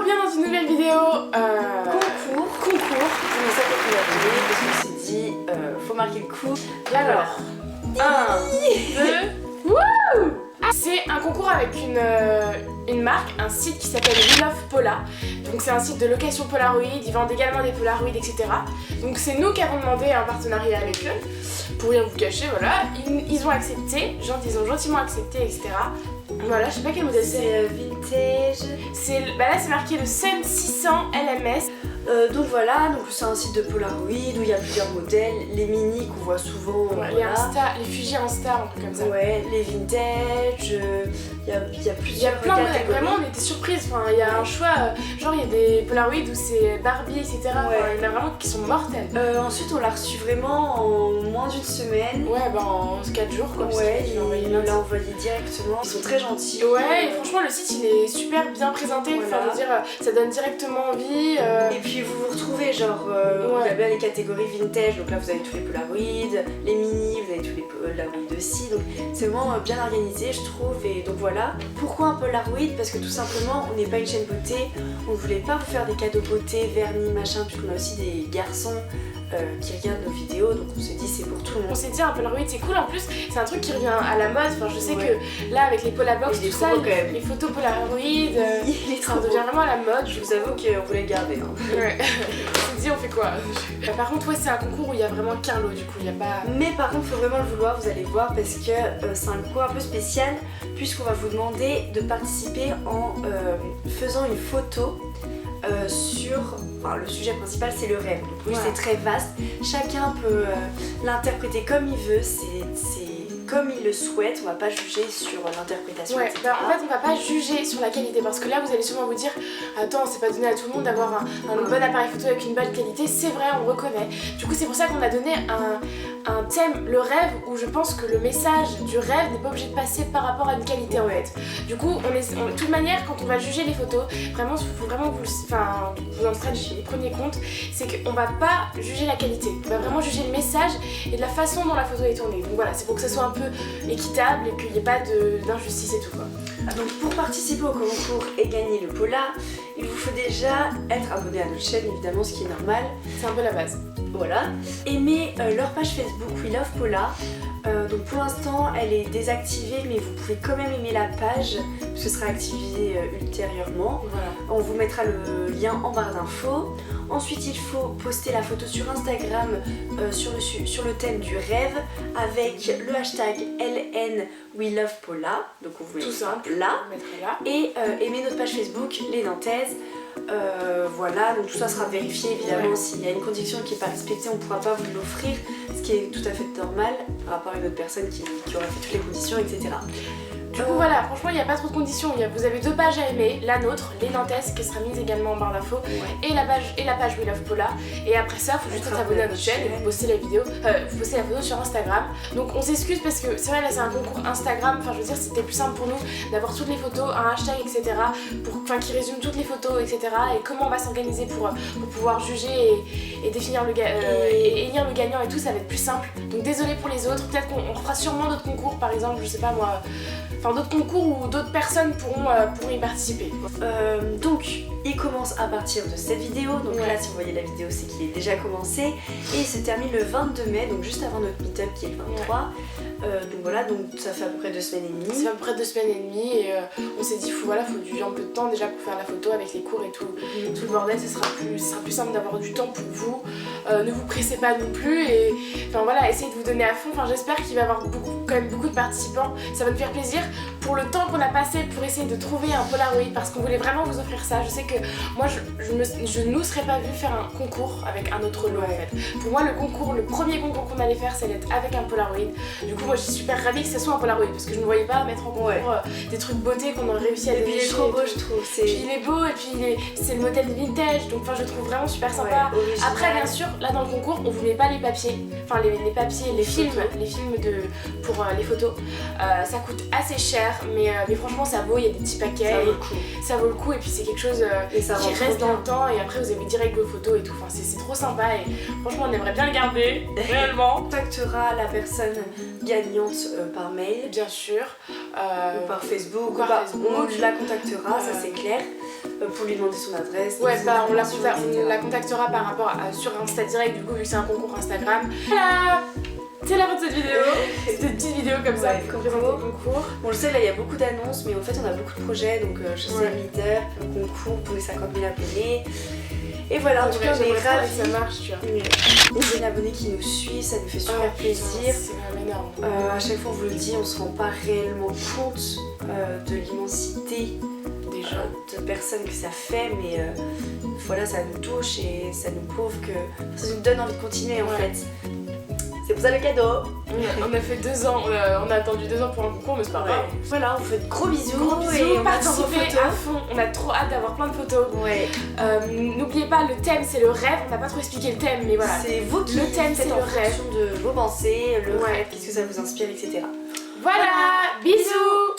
revient dans une nouvelle vidéo concours. C'est ça qu'on a donné parce qu'on s'est dit faut marquer le coup. Et alors 1, 2, wouh! C'est un concours avec une marque, un site qui s'appelle We Love Pola. Donc c'est un site de location Polaroid, ils vendent également des Polaroid, etc. Donc c'est nous qui avons demandé un partenariat avec eux. Pour rien vous cacher, voilà. Ils ont accepté, ils ont gentiment accepté, etc. Voilà, je sais pas quel modèle c'est. Vintage. Là c'est marqué le Sun 600 LMS. Donc voilà, donc c'est un site de Polaroid où il y a plusieurs modèles, les mini qu'on voit souvent, Ouais, voilà. les Fuji Insta, un truc comme ça. Ouais, les vintage, il y a Il y a plusieurs plein de catégories. vraiment on était surprises, enfin, il y a un choix, genre il y a des Polaroid où c'est Barbie, etc. Ouais. Enfin, il y en a vraiment qui sont mortels. Ensuite on l'a reçu vraiment en moins d'une semaine. Ouais, bah en 4 jours quoi. parce Ouais, qu'il a envoyé il lundi. l'a envoyé directement. Ils sont très gentils. Ouais, et franchement le site il est super bien présenté, enfin, Voilà. je veux dire, ça donne directement envie. Et puis vous vous retrouvez genre, Ouais. il y a bien les catégories vintage, donc là vous avez tous les Polaroid, les mini, vous avez tous les Polaroid aussi, donc c'est vraiment bien organisé je trouve. Et donc voilà. Pourquoi un Polaroid? Parce que tout simplement on n'est pas une chaîne beauté, on ne voulait pas vous faire des cadeaux beauté, vernis, machin, puisqu'on a aussi des garçons qui regardent nos vidéos, donc on s'est dit c'est pour tout le On monde. s'est dit un Polaroid c'est cool, en plus c'est un truc qui revient à la mode, enfin je sais Ouais. que là avec les Polabox, Il est tout trop ça, beau, quand même. les photos Polaroid, Il est ça trop devient beau. vraiment à la mode. Je vous avoue qu'on voulait le garder. Hein. Ouais. On s'est dit on fait quoi? Par contre ouais c'est un concours où il y a vraiment qu'un lot du coup, il n'y a pas... Mais par contre, il faut vraiment le vouloir, vous allez voir, parce que c'est un concours un peu spécial, puisqu'on va vous demander de participer en faisant une photo sur... Enfin, le sujet principal, c'est le rêve. Donc oui, Ouais. c'est très vaste. Chacun peut l'interpréter comme il veut, c'est comme il le souhaite. On va pas juger sur l'interprétation, Ouais, etc. bah, en fait on va pas juger sur la qualité parce que là vous allez sûrement vous dire attends c'est pas donné à tout le monde d'avoir un bon appareil photo avec une bonne qualité, c'est vrai on reconnaît. Du coup c'est pour ça qu'on a donné un thème, le rêve, où je pense que le message du rêve n'est pas obligé de passer par rapport à une qualité en fait. Du coup de toute manière quand on va juger les photos, vraiment il faut vraiment que vous en preniez compte, c'est qu'on va pas juger la qualité, on va vraiment juger le message et de la façon dont la photo est tournée. Donc voilà, c'est pour que ça soit un peu équitable et qu'il n'y ait pas d'injustice et tout quoi. Donc pour participer au concours et gagner le Pola, il vous faut déjà être abonné à notre chaîne, évidemment, ce qui est normal. C'est un peu la base. Voilà. Aimer leur page Facebook We Love Pola. Donc pour l'instant elle est désactivée, mais vous pouvez quand même aimer la page, ce sera activé ultérieurement. Voilà. On vous mettra le lien en barre d'infos. Ensuite il faut poster la photo sur Instagram sur le thème du rêve avec le hashtag LN We Love Pola. Donc on vous Tout mettra simple. là. On mettra là. Et aimer notre page Facebook Les Nantaises. Voilà, donc tout ça sera vérifié évidemment. Ouais. S'il y a une condition qui n'est pas respectée, on ne pourra pas vous l'offrir, ce qui est tout à fait normal par rapport à une autre personne qui aurait fait toutes les conditions, etc. Du coup voilà, franchement il n'y a pas trop de conditions, vous avez 2 pages à aimer, la nôtre, les Nantaises qui sera mise également en barre d'infos, Ouais. et la page We Love Pola. Et après ça, il faut juste être abonné à notre chaîne et vous postez la vidéo, vous postez la photo sur Instagram. Donc on s'excuse parce que c'est vrai là c'est un concours Instagram, enfin je veux dire c'était plus simple pour nous d'avoir toutes les photos, un hashtag etc. Qui résume toutes les photos etc. Et comment on va s'organiser pour pouvoir juger et définir et élire le gagnant et tout, ça va être plus simple. Donc désolé pour les autres, peut-être qu'on fera sûrement d'autres concours par exemple, je sais pas moi, d'autres concours où d'autres personnes pourront y participer. Donc il commence à partir de cette vidéo, donc Ouais. là si vous voyez la vidéo c'est qu'il est déjà commencé et il se termine le 22 mai, donc juste avant notre meet-up qui est le 23. Donc voilà, donc ça fait à peu près 2 semaines et demie. Ça fait à peu près 2 semaines et demie et on s'est dit faut un peu de temps déjà pour faire la photo avec les cours et tout le bordel, ce sera plus simple d'avoir du temps pour vous. Ne vous pressez pas non plus et enfin voilà, essayez de vous donner à fond. Enfin j'espère qu'il va y avoir quand même beaucoup de participants, ça va nous faire plaisir pour le temps qu'on a passé pour essayer de trouver un Polaroid parce qu'on voulait vraiment vous offrir ça. Je sais que moi je nous serais pas vu faire un concours avec un autre lot en fait. Pour moi le premier concours qu'on allait faire c'est d'être avec un Polaroid. Du coup moi je suis super ravie que ce soit un Polaroid parce que je ne voyais pas mettre en concours des trucs beauté qu'on aurait réussi à Et puis il est dénicher trop et beau tout. je trouve. Puis il est beau et puis c'est le modèle vintage, donc je le trouve vraiment super sympa. Ouais, original. Après bien sûr là dans le concours on vous met pas les papiers, enfin les papiers, les films pour les photos. Ça coûte assez cher mais franchement ça vaut, il y a des petits paquets, ça vaut le coup et puis c'est quelque chose Et ça qui rend trop reste dans bien. le temps et après vous avez direct vos photos et tout, c'est trop sympa et franchement on aimerait bien le garder réellement. Contactera la personne gagnante par mail. Bien sûr. Ou par Facebook, ou par Facebook. On la contactera, ça c'est clair, pour lui demander son adresse. Ouais, on la etc. contactera par rapport sur Insta direct, du coup vu que c'est un concours Instagram. Voilà, c'est la fin de cette vidéo. C'était une petite vidéo comme ça pour présenter le concours. Bon, je sais, là il y a beaucoup d'annonces, mais en fait on a beaucoup de projets, donc je sais, leader, le concours pour les 50 000 abonnés. Et voilà, en tout cas, on est ravis. Ça marche, tu vois. Les abonnés qui nous suivent, ça nous fait super plaisir. C'est vraiment énorme. À chaque fois, on vous le dit, on se rend pas réellement compte de l'immensité des gens, de personnes que ça fait, mais voilà, ça nous touche et ça nous prouve que ça nous donne envie de continuer en fait. C'est pour ça le cadeau. On a fait 2 ans, on a attendu 2 ans pour un concours, mais c'est pas grave. Voilà, on vous fait de gros bisous. Et participez à fond. On a trop hâte d'avoir plein de photos. Ouais. N'oubliez pas, le thème c'est le rêve. On n'a pas trop expliqué le thème, mais voilà. C'est vous qui le thème, c'est le rêve. En fonction de vos pensées, le rêve, qu'est-ce que ça vous inspire, etc. Voilà, bisous.